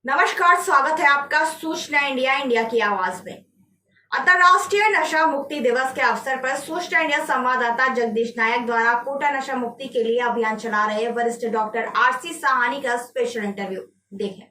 नमस्कार, स्वागत है आपका सूचना इंडिया इंडिया की आवाज में। अंतर्राष्ट्रीय नशा मुक्ति दिवस के अवसर पर सूचना इंडिया संवाददाता जगदीश नायक द्वारा कोटा नशा मुक्ति के लिए अभियान चला रहे वरिष्ठ डॉक्टर आरसी साहनी का स्पेशल इंटरव्यू देखें।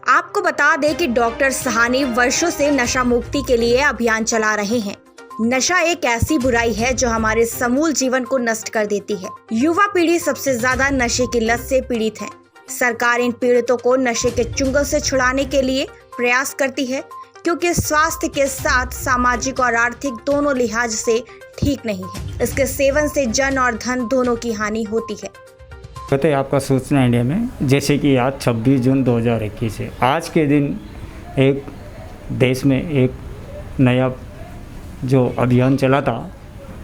आपको बता दें कि डॉक्टर साहनी वर्षों से नशा मुक्ति के लिए अभियान चला रहे हैं। नशा एक ऐसी बुराई है जो हमारे समूल जीवन को नष्ट कर देती है। युवा पीढ़ी सबसे ज्यादा नशे की लत से पीड़ित है। सरकार इन पीड़ितों को नशे के चुंगल से छुड़ाने के लिए प्रयास करती है, क्योंकि स्वास्थ्य के साथ सामाजिक और आर्थिक दोनों लिहाज से ठीक नहीं है। इसके सेवन से जन और धन दोनों की हानि होती है। कहते हैं आपका सूचना इंडिया में, जैसे कि आज 26 जून 2021 है। आज के दिन एक देश में एक नया जो अभियान चला था,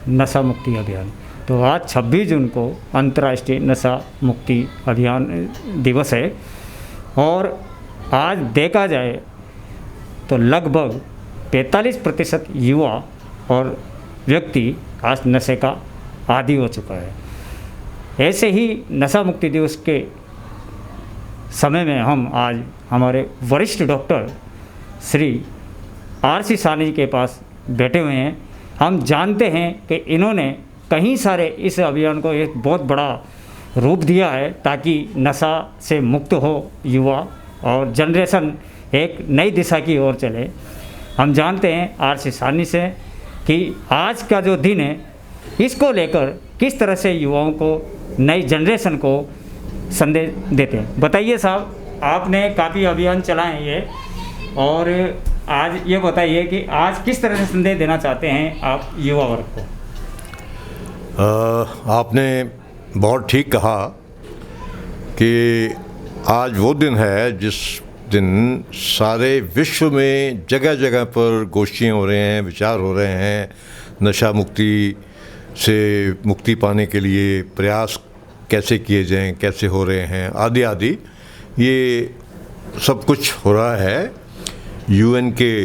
नशा मुक्ति अभियान। तो आज 26 जून को अंतर्राष्ट्रीय नशा मुक्ति अभियान दिवस है और आज देखा जाए तो लगभग 45% युवा और व्यक्ति आज नशे का आदी हो चुका है। ऐसे ही नशा मुक्ति दिवस के समय में हम आज हमारे वरिष्ठ डॉक्टर श्री आरसी साहनी के पास बैठे हुए हैं। हम जानते हैं कि इन्होंने कई सारे इस अभियान को एक बहुत बड़ा रूप दिया है ताकि नशा से मुक्त हो युवा और जनरेशन एक नई दिशा की ओर चले। हम जानते हैं आरसी साहनी से कि आज का जो दिन है इसको लेकर किस तरह से युवाओं को, नई जनरेशन को संदेश देते हैं। बताइए साहब, आपने काफ़ी अभियान चलाए हैं ये, और आज ये बताइए कि आज किस तरह से संदेश देना चाहते हैं आप युवा वर्ग को। आपने बहुत ठीक कहा कि आज वो दिन है जिस दिन सारे विश्व में जगह जगह पर गोष्ठियाँ हो रहे हैं, विचार हो रहे हैं, नशा मुक्ति से मुक्ति पाने के लिए प्रयास कैसे किए जाएं, कैसे हो रहे हैं, आदि आदि, ये सब कुछ हो रहा है। यूएन के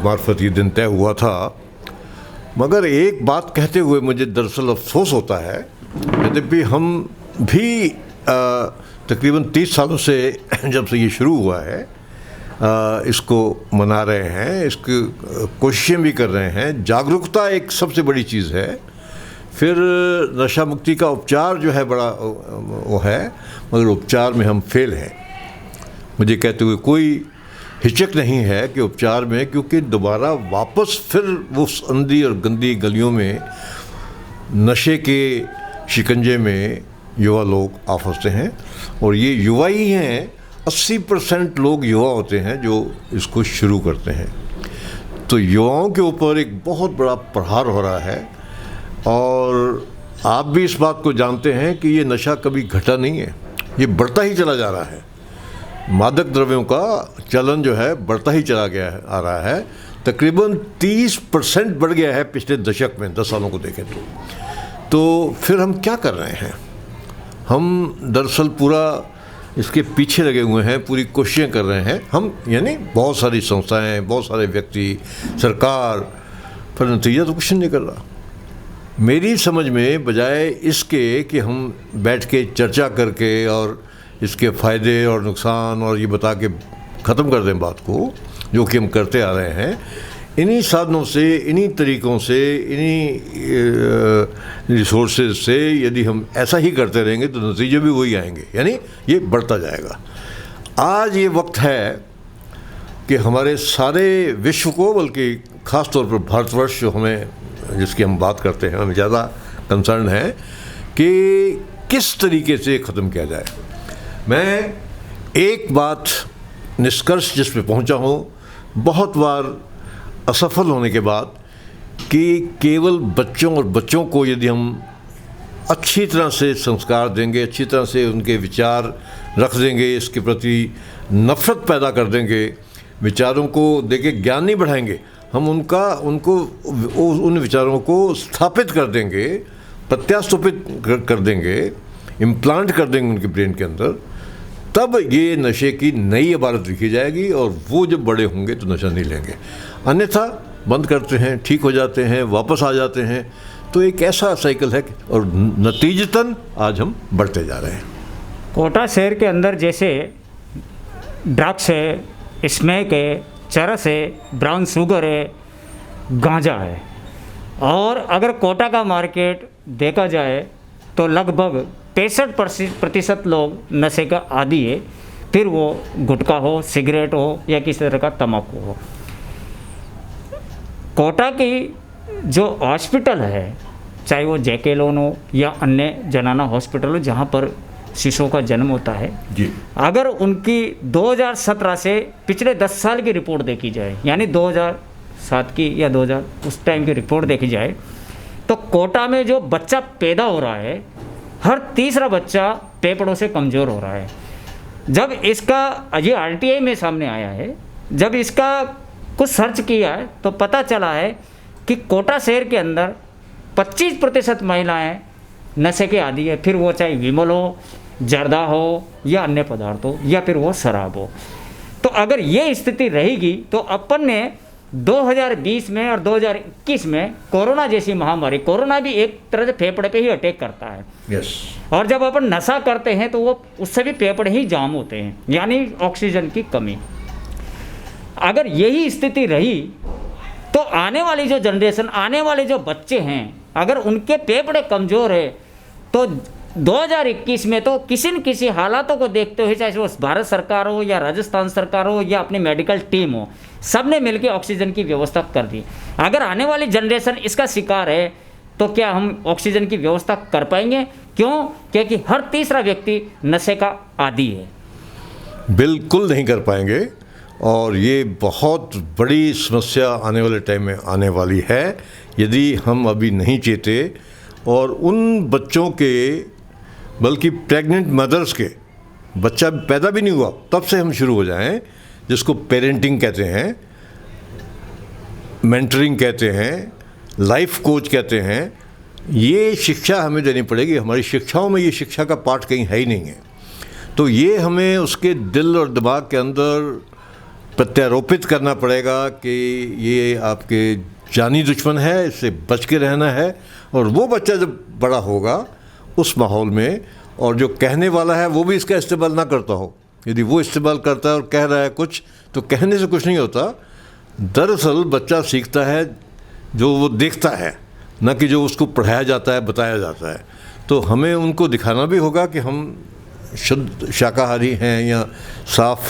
मार्फत ये दिन तय हुआ था। मगर एक बात कहते हुए मुझे दरअसल अफसोस होता है, यद्यपि हम भी तकरीबन 30 सालों से जब से ये शुरू हुआ है इसको मना रहे हैं, इसकी कोशिशें भी कर रहे हैं। जागरूकता एक सबसे बड़ी चीज़ है। फिर नशा मुक्ति का उपचार जो है बड़ा वो है, मगर उपचार में हम फेल हैं। मुझे कहते हुए कोई हिचक नहीं है कि उपचार में, क्योंकि दोबारा वापस फिर उस अंधी और गंदी गलियों में नशे के शिकंजे में युवा लोग आ फंसते हैं। और ये युवा ही हैं, 80% लोग युवा होते हैं जो इसको शुरू करते हैं। तो युवाओं के ऊपर एक बहुत बड़ा प्रहार हो रहा है। और आप भी इस बात को जानते हैं कि ये नशा कभी घटा नहीं है, ये बढ़ता ही चला जा रहा है। मादक द्रव्यों का चलन जो है बढ़ता ही चला गया है, आ रहा है। तकरीबन 30% बढ़ गया है पिछले दशक में, 10 सालों को देखें तो फिर हम क्या कर रहे हैं? हम दरअसल पूरा इसके पीछे लगे हुए हैं, पूरी कोशिशें कर रहे हैं हम, यानी बहुत सारी संस्थाएं, बहुत सारे व्यक्ति, सरकार, पर नतीजा तो कुछ नहीं कर रहा। मेरी समझ में बजाय इसके कि हम बैठ के चर्चा करके और इसके फ़ायदे और नुकसान और ये बता के ख़त्म कर दें बात को, जो कि हम करते आ रहे हैं, इन्हीं साधनों से, इन्हीं तरीक़ों से, इन्हीं रिसोर्सेज से यदि हम ऐसा ही करते रहेंगे तो नतीजे भी वही आएंगे, यानी ये बढ़ता जाएगा। आज ये वक्त है कि हमारे सारे विश्व को, बल्कि ख़ास तौर पर भारतवर्ष जो हमें, जिसकी हम बात करते हैं, हमें ज़्यादा कंसर्न है कि किस तरीके से ख़त्म किया जाए। मैं एक बात निष्कर्ष जिस पे पहुंचा हूं बहुत बार असफल होने के बाद, कि केवल बच्चों और बच्चों को यदि हम अच्छी तरह से संस्कार देंगे, अच्छी तरह से उनके विचार रख देंगे, इसके प्रति नफ़रत पैदा कर देंगे, विचारों को देके ज्ञान नहीं बढ़ाएंगे, हम उनको उन विचारों को स्थापित कर देंगे, प्रत्यास्थापित कर देंगे, इम्प्लांट कर देंगे उनके ब्रेन के अंदर, तब ये नशे की नई इबारत लिखी जाएगी। और वो जब बड़े होंगे तो नशा नहीं लेंगे। अन्यथा बंद करते हैं, ठीक हो जाते हैं, वापस आ जाते हैं। तो एक ऐसा साइकिल है और नतीजतन आज हम बढ़ते जा रहे हैं। कोटा शहर के अंदर जैसे ड्रग्स है, स्मैक है, चरस है, ब्राउन शुगर है, गांजा है। और अगर कोटा का मार्केट देखा जाए तो लगभग 65% लोग नशे का आदी है, फिर वो गुटखा हो, सिगरेट हो या किसी तरह का तम्बाकू हो। कोटा की जो हॉस्पिटल है, चाहे वो जेके लोन हो या अन्य जनाना हॉस्पिटल हो जहाँ पर शिशुओं का जन्म होता है जी, अगर उनकी 2017 से पिछले 10 साल की रिपोर्ट देखी जाए, यानी 2007 की या 2000 उस टाइम की रिपोर्ट देखी जाए, तो कोटा में जो बच्चा पैदा हो रहा है, हर तीसरा बच्चा फेफड़ों से कमज़ोर हो रहा है। जब इसका ये आरटीआई में सामने आया है, जब इसका कुछ सर्च किया है तो पता चला है कि कोटा शहर के अंदर 25% महिलाएं नशे के आदी है, फिर वो चाहे विमल हो, जर्दा हो या अन्य पदार्थ हो या फिर वो शराब हो। तो अगर ये स्थिति रहेगी तो अपन ने 2020 में और 2021 में कोरोना जैसी महामारी, कोरोना भी एक तरह से फेफड़े पे ही अटैक करता है। यस। और जब अपन नशा करते हैं तो वो उससे भी फेफड़े ही जाम होते हैं, यानी ऑक्सीजन की कमी। अगर यही स्थिति रही तो आने वाली जो जनरेशन, आने वाले जो बच्चे हैं, अगर उनके फेफड़े कमज़ोर है तो 2021 में तो किसी न किसी हालातों को देखते हुए, चाहे वो भारत सरकार हो या राजस्थान सरकार हो या अपनी मेडिकल टीम हो, सब ने मिलकर ऑक्सीजन की व्यवस्था कर दी। अगर आने वाली जनरेशन इसका शिकार है तो क्या हम ऑक्सीजन की व्यवस्था कर पाएंगे? क्यों? क्योंकि हर तीसरा व्यक्ति नशे का आदी है। बिल्कुल नहीं कर पाएंगे और ये बहुत बड़ी समस्या आने वाले टाइम में आने वाली है यदि हम अभी नहीं चेते। और उन बच्चों के, बल्कि प्रेग्नेंट मदर्स के, बच्चा पैदा भी नहीं हुआ तब से हम शुरू हो जाएं, जिसको पेरेंटिंग कहते हैं, मेंटरिंग कहते हैं, लाइफ कोच कहते हैं, ये शिक्षा हमें देनी पड़ेगी। हमारी शिक्षाओं में ये शिक्षा का पाठ कहीं है ही नहीं है। तो ये हमें उसके दिल और दिमाग के अंदर प्रत्यारोपित करना पड़ेगा कि ये आपके जानी दुश्मन है, इससे बच के रहना है। और वो बच्चा जब बड़ा होगा उस माहौल में, और जो कहने वाला है वो भी इसका इस्तेमाल ना करता हो, यदि वो इस्तेमाल करता है और कह रहा है कुछ, तो कहने से कुछ नहीं होता। दरअसल बच्चा सीखता है जो वो देखता है, न कि जो उसको पढ़ाया जाता है, बताया जाता है। तो हमें उनको दिखाना भी होगा कि हम शुद्ध शाकाहारी हैं या साफ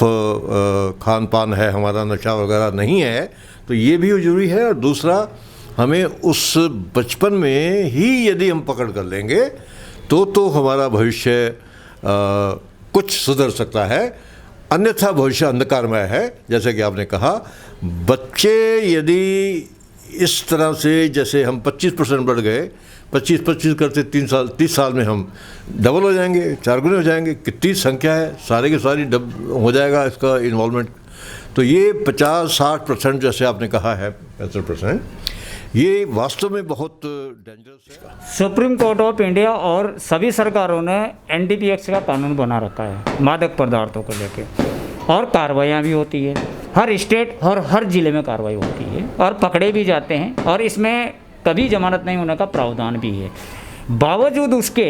खान पान है हमारा, नशा वगैरह नहीं है। तो ये भी ज़रूरी है। और दूसरा, हमें उस बचपन में ही यदि हम पकड़ कर लेंगे तो हमारा भविष्य कुछ सुधर सकता है, अन्यथा भविष्य अंधकारमय है। जैसे कि आपने कहा, बच्चे यदि इस तरह से, जैसे हम 25% बढ़ गए, 25 करते 30 साल में हम डबल हो जाएंगे, 4 गुने हो जाएंगे। कितनी संख्या है, सारे के सारी हो जाएगा इसका इन्वॉल्वमेंट। तो ये 50-60% जैसे आपने कहा है, 65%, ये वास्तव में बहुत डेंजरस है। सुप्रीम कोर्ट ऑफ इंडिया और सभी सरकारों ने एनडीपीएस का कानून बना रखा है मादक पदार्थों को लेके, और कार्रवाइयाँ भी होती है। हर स्टेट और हर ज़िले में कार्रवाई होती है और पकड़े भी जाते हैं, और इसमें कभी जमानत नहीं होने का प्रावधान भी है। बावजूद उसके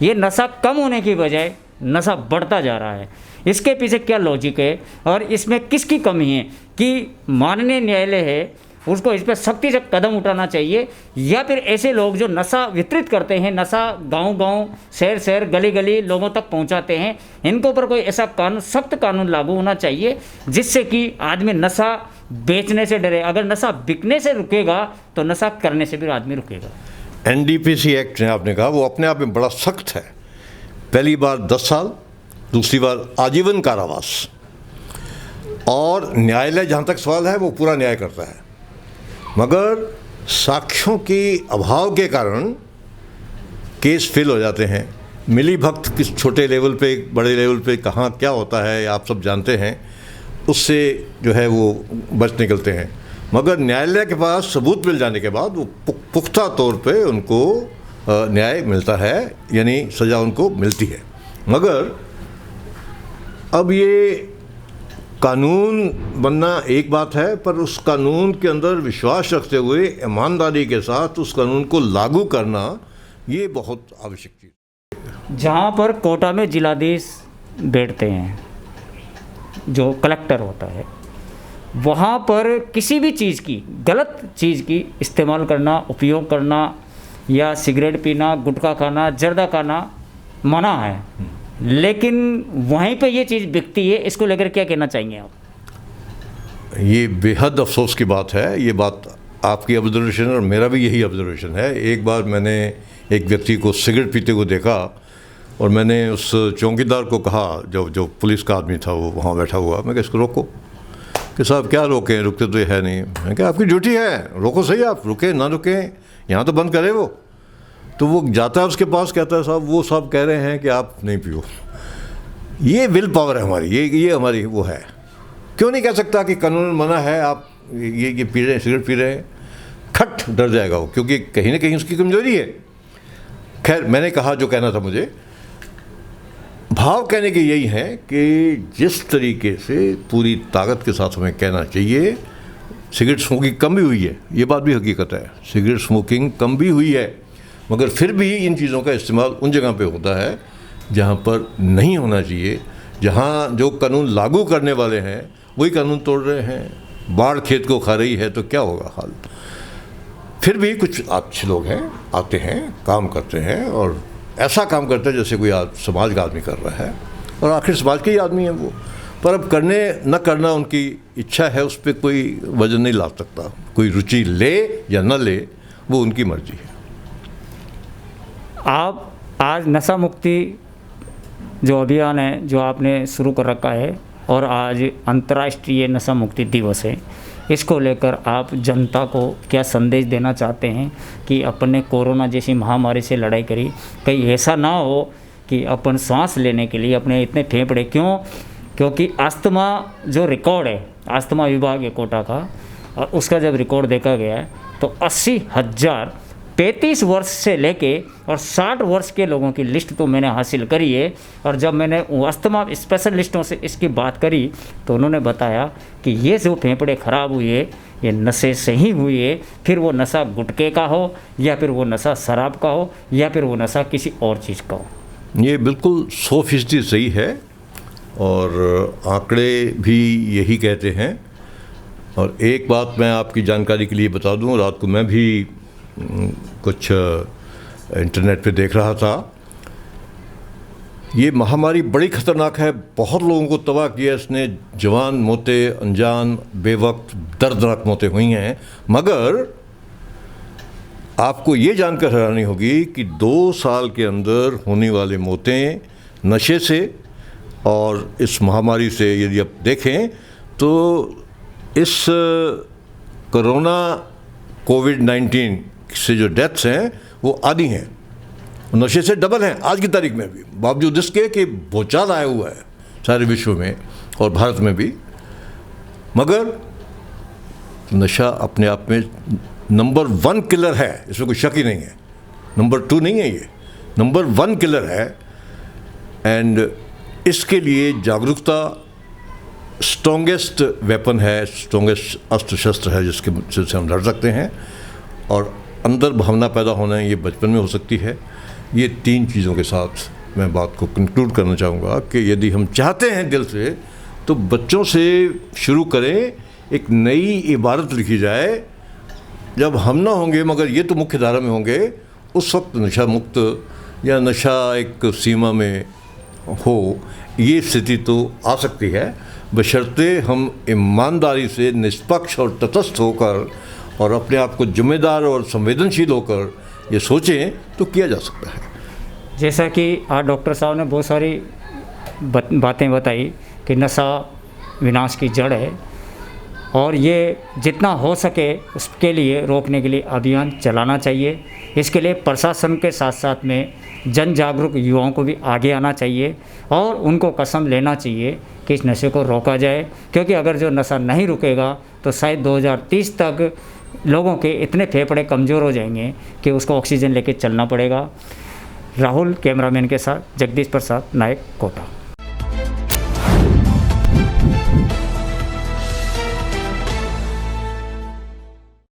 ये नशा कम होने की बजाय नशा बढ़ता जा रहा है। इसके पीछे क्या लॉजिक है और इसमें किसकी कमी है कि माननीय न्यायालय है उसको इस पर सख्ती से कदम उठाना चाहिए, या फिर ऐसे लोग जो नशा वितरित करते हैं, नशा गांव-गांव, शहर-शहर, गली-गली लोगों तक पहुंचाते हैं, इनके ऊपर कोई ऐसा कानून, सख्त कानून लागू होना चाहिए जिससे कि आदमी नशा बेचने से डरे। अगर नशा बिकने से रुकेगा तो नशा करने से भी आदमी रुकेगा। एनडीपीसी एक्ट ने आपने कहा, वो अपने आप में बड़ा सख्त है। पहली बार 10 साल, दूसरी बार आजीवन कारावास, और न्यायालय जहाँ तक सवाल है वो पूरा न्याय करता है। मगर साक्ष्यों के अभाव के कारण केस फेल हो जाते हैं। मिली भक्त किस छोटे लेवल पे, बड़े लेवल पे कहाँ क्या होता है आप सब जानते हैं, उससे जो है वो बच निकलते हैं। मगर न्यायालय के पास सबूत मिल जाने के बाद वो पुख्ता तौर पे उनको न्याय मिलता है, यानी सज़ा उनको मिलती है। मगर अब ये कानून बनना एक बात है, पर उस कानून के अंदर विश्वास रखते हुए ईमानदारी के साथ उस कानून को लागू करना, ये बहुत आवश्यक चीज़। जहाँ पर कोटा में जिलाधीश बैठते हैं, जो कलेक्टर होता है वहाँ पर किसी भी चीज़ की, गलत चीज़ की इस्तेमाल करना, उपयोग करना या सिगरेट पीना, गुटखा खाना, जर्दा खाना मना है, लेकिन वहीं पे ये चीज़ बिकती है। इसको लेकर क्या कहना चाहेंगे आप? ये बेहद अफसोस की बात है। ये बात आपकी ऑब्जर्वेशन और मेरा भी यही ऑब्जर्वेशन है। एक बार मैंने एक व्यक्ति को सिगरेट पीते को देखा और मैंने उस चौकीदार को कहा, जो पुलिस का आदमी था वो वहाँ बैठा हुआ, मैं कहा इसको रोको। कि साहब क्या रोकें, रुकते तो ये है नहीं। मैं कहा आपकी ड्यूटी है, रोको सही, आप रुके ना रुके, यहाँ तो बंद करे वो। तो वो जाता है उसके पास, कहता है साहब वो सब कह रहे हैं कि आप नहीं पियो। ये विल पावर है हमारी, ये हमारी वो है। क्यों नहीं कह सकता कि कानून मना है, आप ये पी रहे हैं, सिगरेट पी रहे हैं, खट डर जाएगा वो, क्योंकि कहीं ना कहीं उसकी कमजोरी है। खैर मैंने कहा जो कहना था मुझे, भाव कहने के यही है कि जिस तरीके से पूरी ताकत के साथ हमें कहना चाहिए सिगरेट स्मोकिंग कम भी हुई है, ये बात भी हकीकत है, सिगरेट स्मोकिंग कम भी हुई है, मगर फिर भी इन चीज़ों का इस्तेमाल उन जगह पे होता है जहाँ पर नहीं होना चाहिए, जहाँ जो कानून लागू करने वाले हैं वही कानून तोड़ रहे हैं। बाढ़ खेत को खा रही है तो क्या होगा हाल। फिर भी कुछ अच्छे लोग हैं, आते हैं, काम करते हैं और ऐसा काम करते हैं जैसे कोई समाज का आदमी कर रहा है, और आखिर समाज के ही आदमी है वो। पर अब करने न करना उनकी इच्छा है, उस पर कोई वजन नहीं ला सकता। कोई रुचि ले या न ले वो उनकी मर्जी है। आप आज नशा मुक्ति जो अभियान है जो आपने शुरू कर रखा है और आज अंतर्राष्ट्रीय नशा मुक्ति दिवस है, इसको लेकर आप जनता को क्या संदेश देना चाहते हैं कि अपन ने कोरोना जैसी महामारी से लड़ाई करी, कहीं ऐसा ना हो कि अपन सांस लेने के लिए अपने इतने फेफड़े क्योंकि अस्थमा जो रिकॉर्ड है अस्थमा विभाग है कोटा का, और उसका जब रिकॉर्ड देखा गया है तो 80,000 35 वर्ष से लेके और 60 वर्ष के लोगों की लिस्ट तो मैंने हासिल करी है। और जब मैंने अस्थमा स्पेशलिस्टों से इसकी बात करी तो उन्होंने बताया कि ये जो फेफड़े ख़राब हुए ये नशे से ही हुए, फिर वो नशा गुटखे का हो या फिर वो नशा शराब का हो या फिर वो नशा किसी और चीज़ का हो। ये बिल्कुल 100% सही है और आंकड़े भी यही कहते हैं। और एक बात मैं आपकी जानकारी के लिए बता दूं, रात को मैं भी कुछ इंटरनेट पे देख रहा था। ये महामारी बड़ी ख़तरनाक है, बहुत लोगों को तबाह किया इसने, जवान मौतें, अनजान बेवक्त दर्दनाक मौतें हुई हैं। मगर आपको ये जानकर हैरानी होगी कि 2 साल के अंदर होने वाली मौतें नशे से और इस महामारी से यदि आप देखें तो इस कोरोना कोविड-19 से जो डेथ्स हैं वो आधी हैं, नशे से डबल हैं आज की तारीख में भी, बावजूद इसके कि भूचाल आया हुआ है सारे विश्व में और भारत में भी। मगर नशा अपने आप में नंबर 1 किलर है, इसमें कोई शक ही नहीं है। नंबर 2 नहीं है, ये नंबर 1 किलर है। एंड इसके लिए जागरूकता स्ट्रॉन्गेस्ट वेपन है, स्ट्रॉन्गेस्ट अस्त्र शस्त्र है जिससे हम लड़ सकते हैं। और अंदर भावना पैदा होना है, ये बचपन में हो सकती है। ये 3 चीज़ों के साथ मैं बात को कंक्लूड करना चाहूँगा कि यदि हम चाहते हैं दिल से तो बच्चों से शुरू करें, एक नई इबारत लिखी जाए। जब हम ना होंगे मगर ये तो मुख्य धारा में होंगे, उस वक्त नशा मुक्त या नशा एक सीमा में हो, ये स्थिति तो आ सकती है, बशर्ते हम ईमानदारी से निष्पक्ष और तटस्थ होकर और अपने आप को जिम्मेदार और संवेदनशील होकर ये सोचें तो किया जा सकता है। जैसा कि आज डॉक्टर साहब ने बहुत सारी बातें बताई कि नशा विनाश की जड़ है और ये जितना हो सके उसके लिए रोकने के लिए अभियान चलाना चाहिए। इसके लिए प्रशासन के साथ साथ में जन जागरूक युवाओं को भी आगे आना चाहिए और उनको कसम लेना चाहिए कि इस नशे को रोका जाए, क्योंकि अगर जो नशा नहीं रुकेगा तो शायद 2030 तक लोगों के इतने फेफड़े कमज़ोर हो जाएंगे कि उसको ऑक्सीजन लेके चलना पड़ेगा। राहुल कैमरामैन के साथ जगदीश प्रसाद नायक, कोटा।